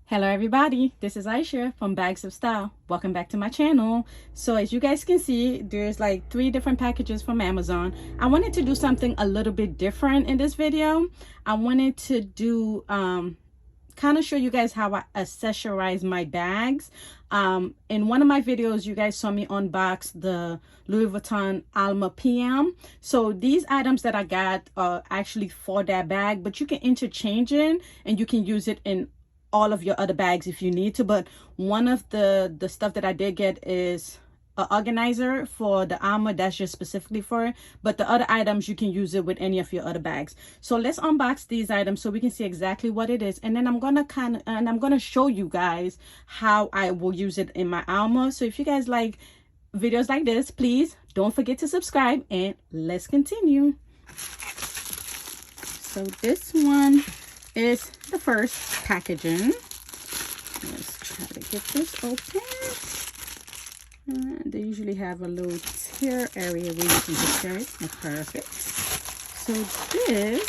Hello everybody, this is Aisha from Bags of Style. Welcome back to my channel. So as you guys can see, there's like 3 different packages from Amazon. I wanted to do something a little bit different in this video. I wanted to do kind of show you guys how I accessorize my bags. In one of my videos, you guys saw me unbox the Louis Vuitton Alma PM. So these items that I got are actually for that bag, but you can interchange it and you can use it in all of your other bags if you need to. But one of the stuff that I did get is an organizer for the Alma that's just specifically for it, but the other items you can use it with any of your other bags. So let's unbox these items so we can see exactly what it is, and then I'm gonna show you guys how I will use it in my Alma. So if you guys like videos like this, please don't forget to subscribe, and let's continue. So this one is the first packaging. Let's try to get this open. They usually have a little tear area where you can just tear it. Perfect. So this,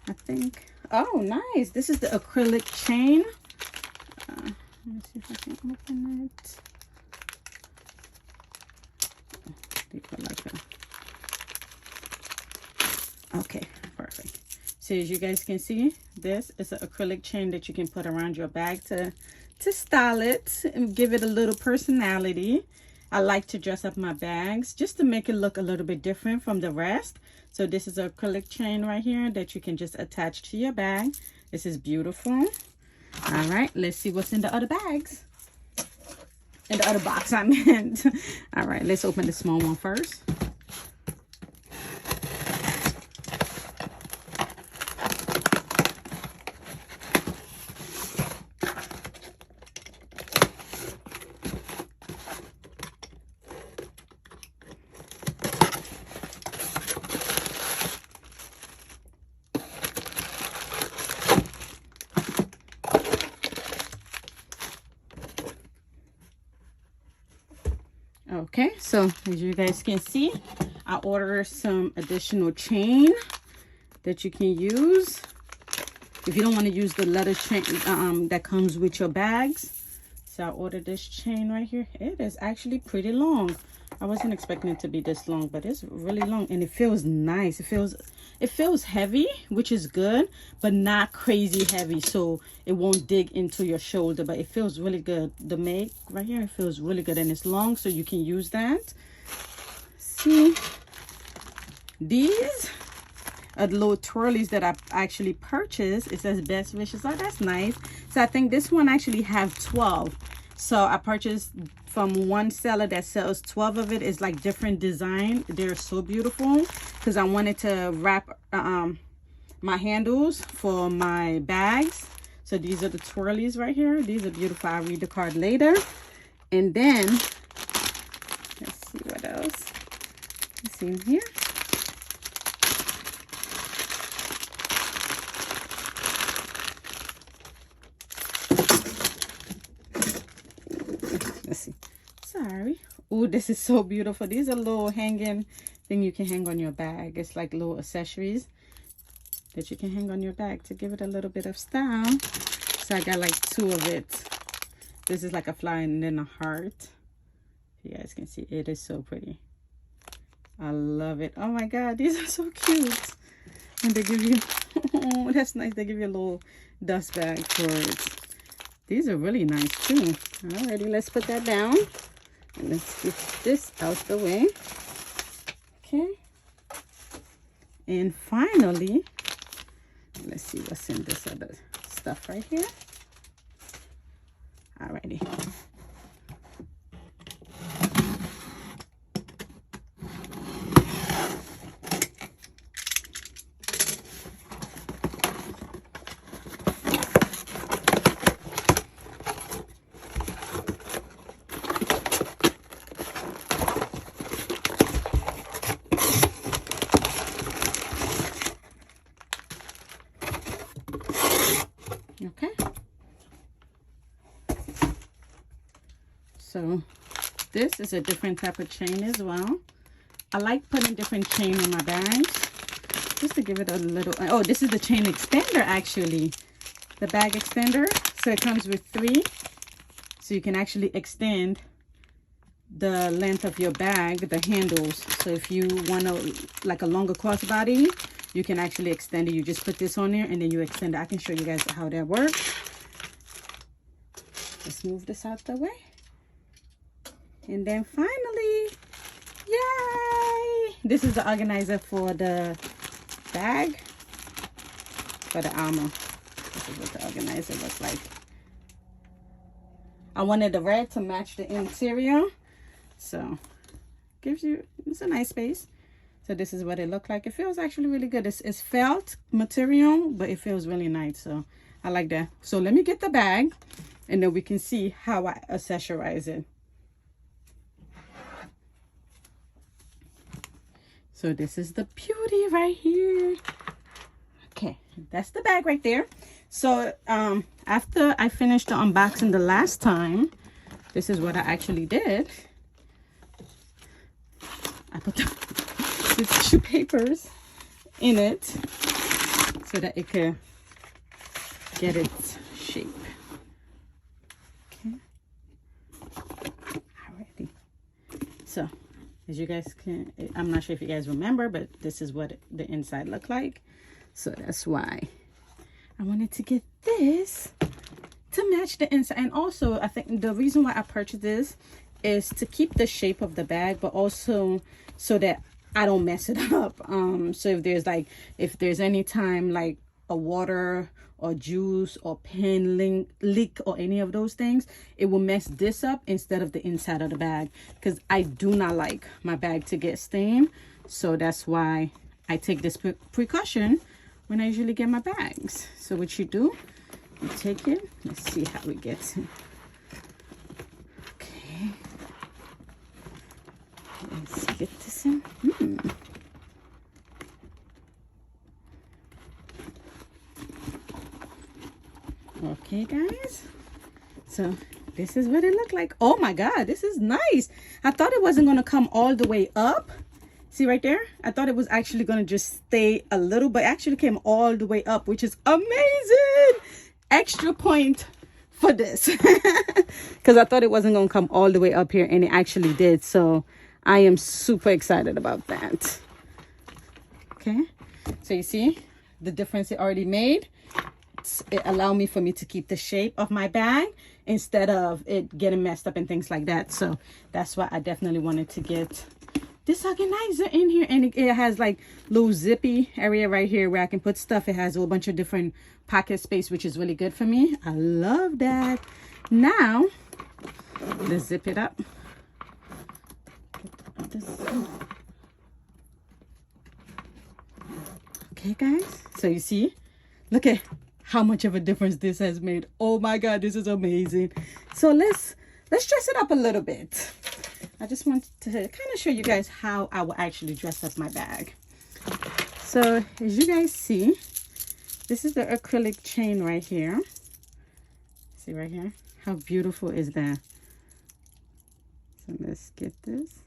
I think, oh nice, this is the acrylic chain. Let me see if I can open it. Okay, perfect. So as you guys can see, this is an acrylic chain that you can put around your bag to style it and give it a little personality. I like to dress up my bags just to make it look a little bit different from the rest. So this is an acrylic chain right here that you can just attach to your bag. This is beautiful. All right, let's see what's in the other bags. In the other box, I meant. All right, let's open the small one first. Okay, so as you guys can see, I ordered some additional chain that you can use if you don't want to use the leather chain that comes with your bags. So I ordered this chain right here. It is actually pretty long. I wasn't expecting it to be this long, but it's really long, and it feels nice. It feels heavy, which is good, but not crazy heavy, so it won't dig into your shoulder, but it feels really good. The make right here, it feels really good, and it's long, so you can use that. See, these are the little twirlies that I actually purchased. It says best wishes. Oh, that's nice. So I think this one actually have 12. So I purchased from one seller that sells 12 of it. It's like different design. They're so beautiful because I wanted to wrap my handles for my bags. So these are the twirlies right here. These are beautiful. I'll read the card later. And then let's see what else. Let's see in here. Let's see. Sorry. Oh, this is so beautiful. These are little hanging thing you can hang on your bag. It's like little accessories that you can hang on your bag to give it a little bit of style. So I got like 2 of it. This is like a flower and then a heart. You guys can see it is so pretty. I love it. Oh my god, these are so cute. And they give you oh, that's nice. They give you a little dust bag for it. These are really nice too. Alrighty, let's put that down. And let's get this out the way. Okay. And finally, let's see what's in this other stuff right here. Alrighty. Okay, so this is a different type of chain as well. I like putting different chain in my bags just to give it a little, oh, this is the chain extender actually, the bag extender. So it comes with 3, so you can actually extend the length of your bag, the handles. So if you want to like a longer crossbody, you can actually extend it. You just put this on there and then you extend it. I can show you guys how that works. Let's move this out the way. And then finally, yay! This is the organizer for the bag, for the armor. This is what the organizer looks like. I wanted the red to match the interior, so gives you, it's a nice space. So this is what it looked like. It feels actually really good. It's felt material, but it feels really nice, so I like that. So let me get the bag and then we can see how I accessorize it. So this is the beauty right here. Okay, that's the bag right there. So after I finished the unboxing the last time, this is what I actually did. I put the tissue papers in it so that it could get its shape. Okay. Alrighty. So as you guys can, I'm not sure if you guys remember, but this is what the inside looked like. So that's why I wanted to get this to match the inside. And also I think the reason why I purchased this is to keep the shape of the bag, but also so that I don't mess it up. So if there's any time like a water or juice or pen leak or any of those things, it will mess this up instead of the inside of the bag, because I do not like my bag to get stained. So that's why I take this precaution when I usually get my bags. So what you do, you take it, let's see how it gets. Okay, let's get this in. Okay guys, so this is what it looked like. Oh my god, this is nice. I thought it wasn't going to come all the way up. See right there, I thought it was actually going to just stay a little, but actually came all the way up, which is amazing. Extra point for this because I thought it wasn't going to come all the way up here, and it actually did. So I am super excited about that. Okay, so you see the difference it already made. It allowed me to keep the shape of my bag instead of it getting messed up and things like that. So that's why I definitely wanted to get this organizer in here. And it has like little zippy area right here where I can put stuff. It has a whole bunch of different pocket space, which is really good for me. I love that. Now let's zip it up. Okay guys, so you see, look at how much of a difference this has made. Oh my god, this is amazing. So let's dress it up a little bit. I just want to kind of show you guys how I will actually dress up my bag. So as you guys see, this is the acrylic chain right here. See right here, how beautiful is that? So let's get this.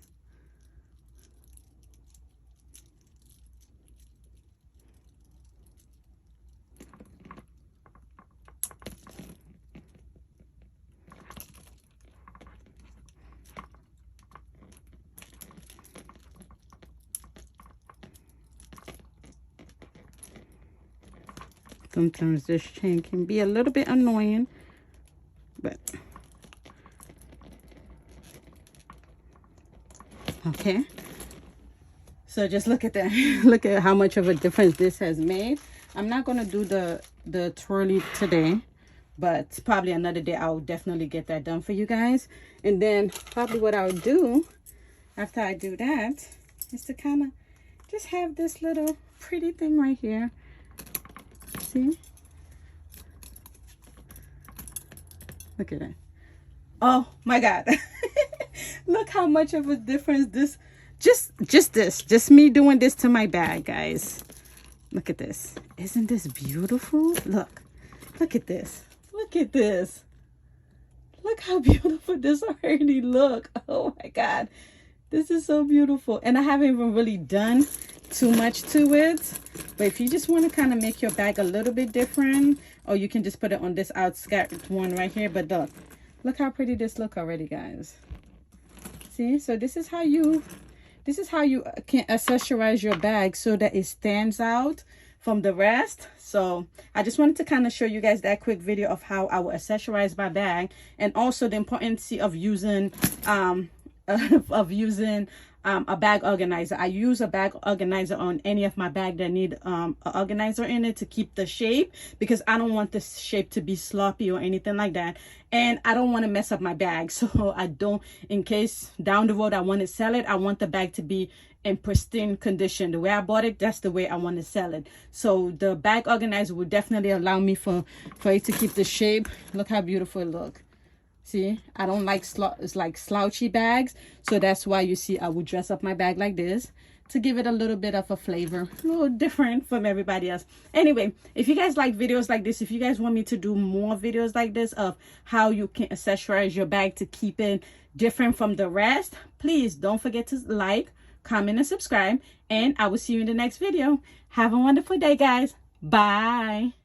Sometimes this chain can be a little bit annoying, but okay. So just look at that. Look at how much of a difference this has made. I'm not going to do the twirly today, but probably another day I'll definitely get that done for you guys. And then probably what I'll do after I do that is to kind of just have this little pretty thing right here. See, look at it. Oh my god. Look how much of a difference this just me doing this to my bag, guys. Look at this. Isn't this beautiful? Look at this. Look at this. Look how beautiful this already look. Oh my god, this is so beautiful. And I haven't even really done too much to it. But if you just want to kind of make your bag a little bit different, or you can just put it on this outskirt one right here. But look how pretty this look already, guys. See, so this is how you can accessorize your bag so that it stands out from the rest. So I just wanted to kind of show you guys that quick video of how I will accessorize my bag, and also the importance of using a bag organizer. I use a bag organizer on any of my bag that need an organizer in it to keep the shape, because I don't want the shape to be sloppy or anything like that, and I don't want to mess up my bag. So I don't, in case down the road I want to sell it, I want the bag to be in pristine condition. The way I bought it, that's the way I want to sell it. So the bag organizer will definitely allow me for it to keep the shape. Look how beautiful it look. See, I don't like slouchy bags, so that's why you see I would dress up my bag like this to give it a little bit of a flavor, a little different from everybody else. Anyway, if you guys like videos like this, if you guys want me to do more videos like this of how you can accessorize your bag to keep it different from the rest, please don't forget to like, comment, and subscribe, and I will see you in the next video. Have a wonderful day, guys. Bye.